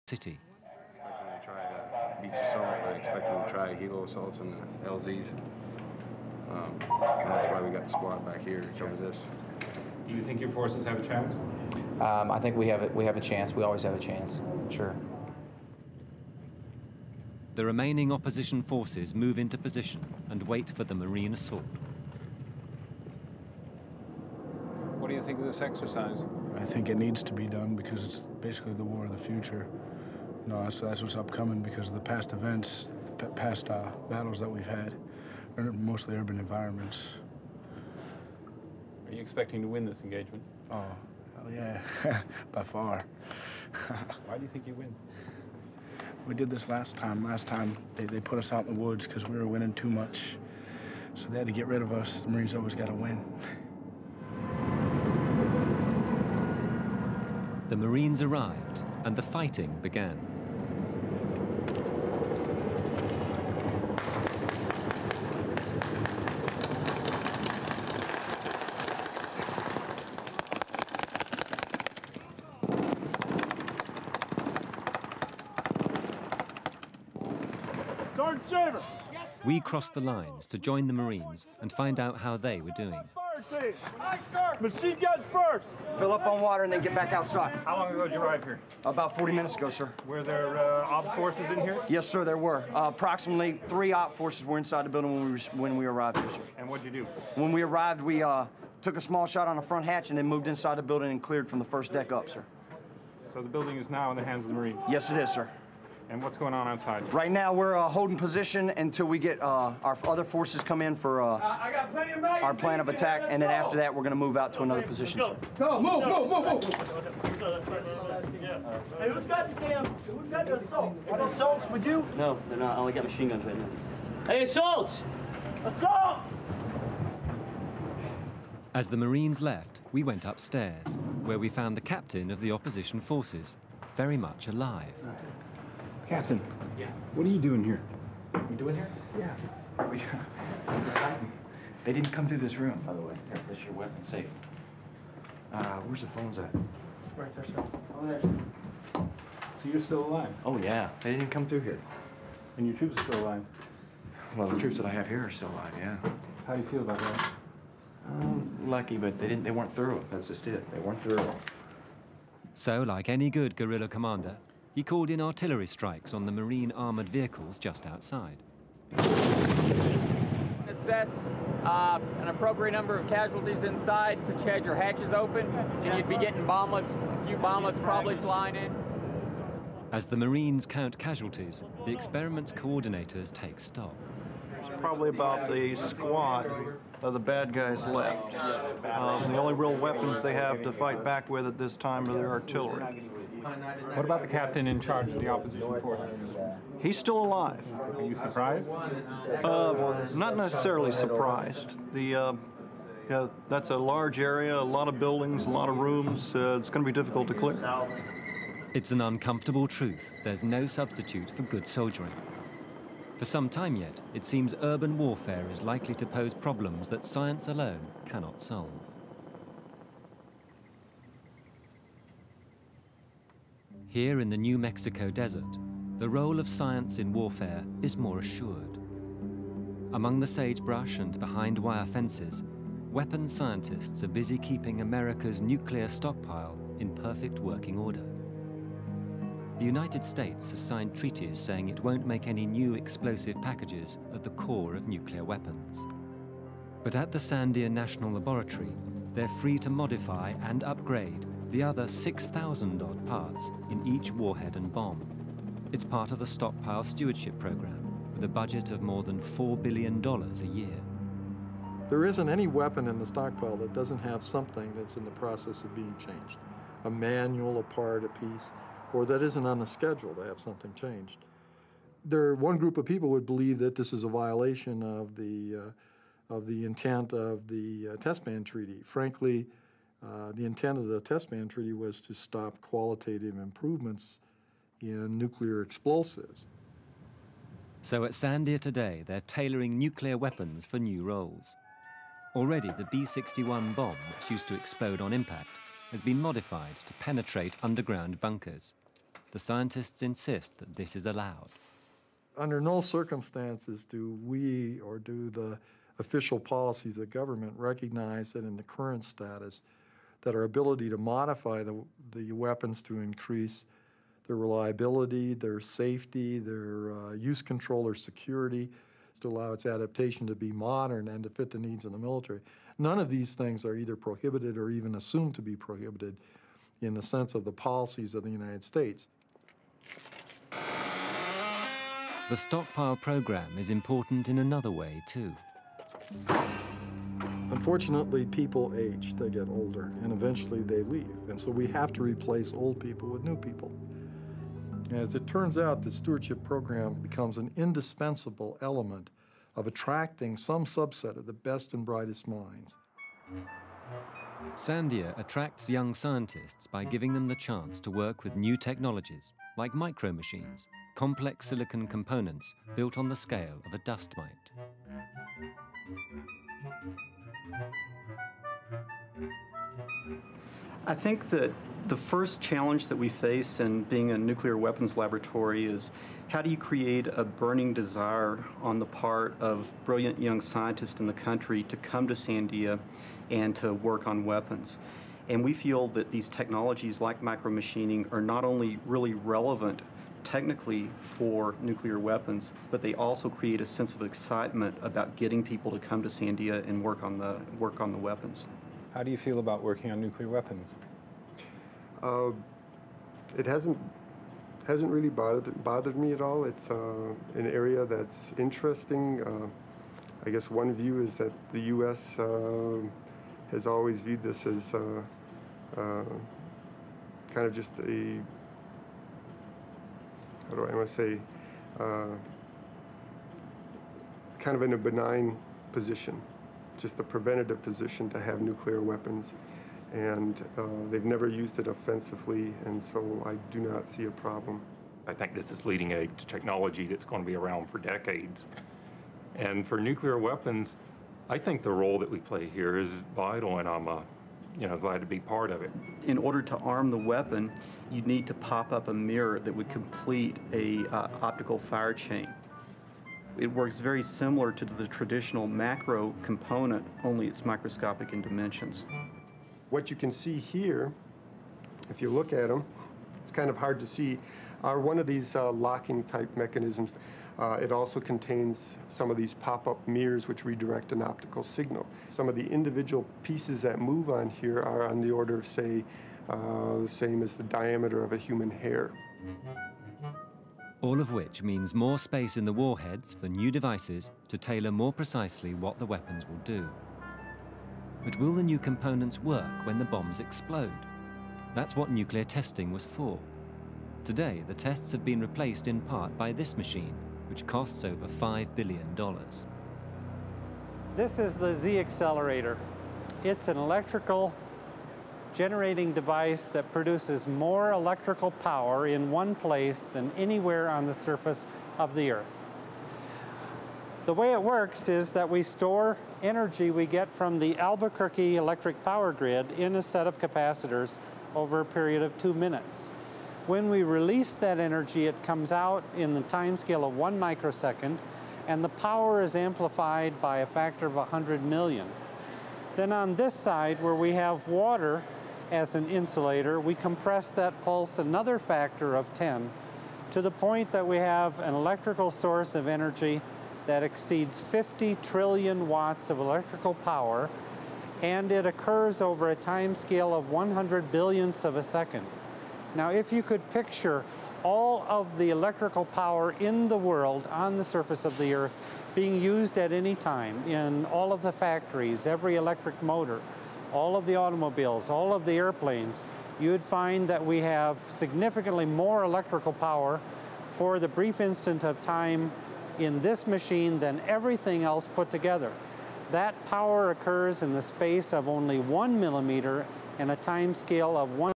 city. Expecting to try beach assault. I expected to try helo assaults and the LZs. And that's why we got the squad back here to cover this. Do you think your forces have a chance? I think we have a chance. We always have a chance, sure. The remaining opposition forces move into position and wait for the Marine assault. What do you think of this exercise? I think it needs to be done because it's basically the war of the future. No, that's what's upcoming because of the past events, the past battles that we've had, are mostly urban environments. Are you expecting to win this engagement? Oh, hell yeah, by far. Why do you think you win? We did this last time. Last time they put us out in the woods because we were winning too much. So they had to get rid of us. The Marines always got to win. The Marines arrived and the fighting began. Sergeant Shaver! We crossed the lines to join the Marines and find out how they were doing. Fire team! Machine guns first! Fill up on water and then get back outside. How long ago did you arrive here? About 40 minutes ago, sir. Were there op forces in here? Yes, sir, there were. Approximately 3 op forces were inside the building when we arrived here, sir. And what'd you do? When we arrived, we took a small shot on the front hatch and then moved inside the building and cleared from the first deck up, sir. So the building is now in the hands of the Marines? Yes, it is, sir. And what's going on outside? Right now, we're holding position until we get our other forces come in for our plan of attack, and then after that, we're going to move out to another position. Sir. Go, move! Hey, who's got the assault? Are the assaults with you? No, they're not. I only got machine guns right now. Hey, assaults! Assault! As the Marines left, we went upstairs, where we found the captain of the opposition forces, very much alive. Captain, what are you doing here? We doing here? Yeah. They didn't come through this room, by the way. Here, this is your weapon safe. Where's the phones at? Right there, sir. Over there. So you're still alive? Oh, yeah. They didn't come through here. And your troops are still alive? Well, the troops that I have here are still alive, yeah. How do you feel about that? Lucky, but they weren't through. That's just it. They weren't through. So, like any good guerrilla commander, he called in artillery strikes on the Marine armored vehicles just outside. Assess an appropriate number of casualties inside, since you had your hatches open, and you'd be getting bomblets, a few bomblets probably flying in. As the Marines count casualties, the experiment's coordinators take stock. There's probably about a squad of the bad guys left. The only real weapons they have to fight back with at this time are their artillery. What about the captain in charge of the opposition forces? He's still alive. Are you surprised? Not necessarily surprised. That's a large area, a lot of buildings, a lot of rooms. It's going to be difficult to clear. It's an uncomfortable truth. There's no substitute for good soldiering. For some time yet, it seems urban warfare is likely to pose problems that science alone cannot solve. Here in the New Mexico desert, the role of science in warfare is more assured. Among the sagebrush and behind wire fences, weapons scientists are busy keeping America's nuclear stockpile in perfect working order. The United States has signed treaties saying it won't make any new explosive packages at the core of nuclear weapons. But at the Sandia National Laboratory, they're free to modify and upgrade the other 6,000-odd parts in each warhead and bomb. It's part of the Stockpile Stewardship Program, with a budget of more than $4 billion a year. There isn't any weapon in the stockpile that doesn't have something that's in the process of being changed. A manual, a part, a piece, or that isn't on the schedule to have something changed. One group of people would believe that this is a violation of the intent of the Test Ban Treaty. Frankly, the intent of the Test Ban Treaty was to stop qualitative improvements in nuclear explosives. So at Sandia today, they're tailoring nuclear weapons for new roles. Already, the B-61 bomb, which used to explode on impact, has been modified to penetrate underground bunkers. the scientists insist that this is allowed. Under no circumstances do we or do the official policies of the government recognize that in the current status that our ability to modify the weapons to increase their reliability, their safety, their use control or security, to allow its adaptation to be modern and to fit the needs of the military. None of these things are either prohibited or even assumed to be prohibited in the sense of the policies of the United States. The stockpile program is important in another way, too. Unfortunately, people age, they get older, and eventually they leave. And so we have to replace old people with new people. As it turns out, the stewardship program becomes an indispensable element of attracting some subset of the best and brightest minds. Sandia attracts young scientists by giving them the chance to work with new technologies, like micromachines, complex silicon components built on the scale of a dust mite. I think that the first challenge that we face in being a nuclear weapons laboratory is how do you create a burning desire on the part of brilliant young scientists in the country to come to Sandia and to work on weapons. And we feel that these technologies like micromachining are not only really relevant technically for nuclear weapons, but they also create a sense of excitement about getting people to come to Sandia and work on the weapons. How do you feel about working on nuclear weapons? It hasn't really bothered me at all. It's an area that's interesting. I guess one view is that the U.S. Has always viewed this as kind of just a, how do I want to say, kind of in a benign position, just a preventative position to have nuclear weapons. And they've never used it offensively, and so I do not see a problem. I think this is leading edge technology that's going to be around for decades. And for nuclear weapons, I think the role that we play here is vital, and I'm glad to be part of it. In order to arm the weapon, you'd need to pop up a mirror that would complete a optical fire chain. It works very similar to the traditional macro component, only it's microscopic in dimensions. What you can see here, if you look at them, it's kind of hard to see, are one of these locking type mechanisms. It also contains some of these pop-up mirrors which redirect an optical signal. Some of the individual pieces that move on here are on the order of, say, the same as the diameter of a human hair. All of which means more space in the warheads for new devices to tailor more precisely what the weapons will do. But will the new components work when the bombs explode? That's what nuclear testing was for. Today, the tests have been replaced in part by this machine, which costs over $5 billion. This is the Z accelerator. It's an electrical generating device that produces more electrical power in one place than anywhere on the surface of the Earth. The way it works is that we store energy we get from the Albuquerque electric power grid in a set of capacitors over a period of 2 minutes. When we release that energy, it comes out in the time scale of 1 microsecond, and the power is amplified by a factor of 100 million. Then on this side, where we have water as an insulator, we compress that pulse another factor of 10 to the point that we have an electrical source of energy that exceeds 50 trillion watts of electrical power, and it occurs over a time scale of 100 billionths of a second. Now, if you could picture all of the electrical power in the world on the surface of the Earth being used at any time in all of the factories, every electric motor, all of the automobiles, all of the airplanes, you would find that we have significantly more electrical power for the brief instant of time in this machine than everything else put together. That power occurs in the space of only 1 millimeter and a time scale of 1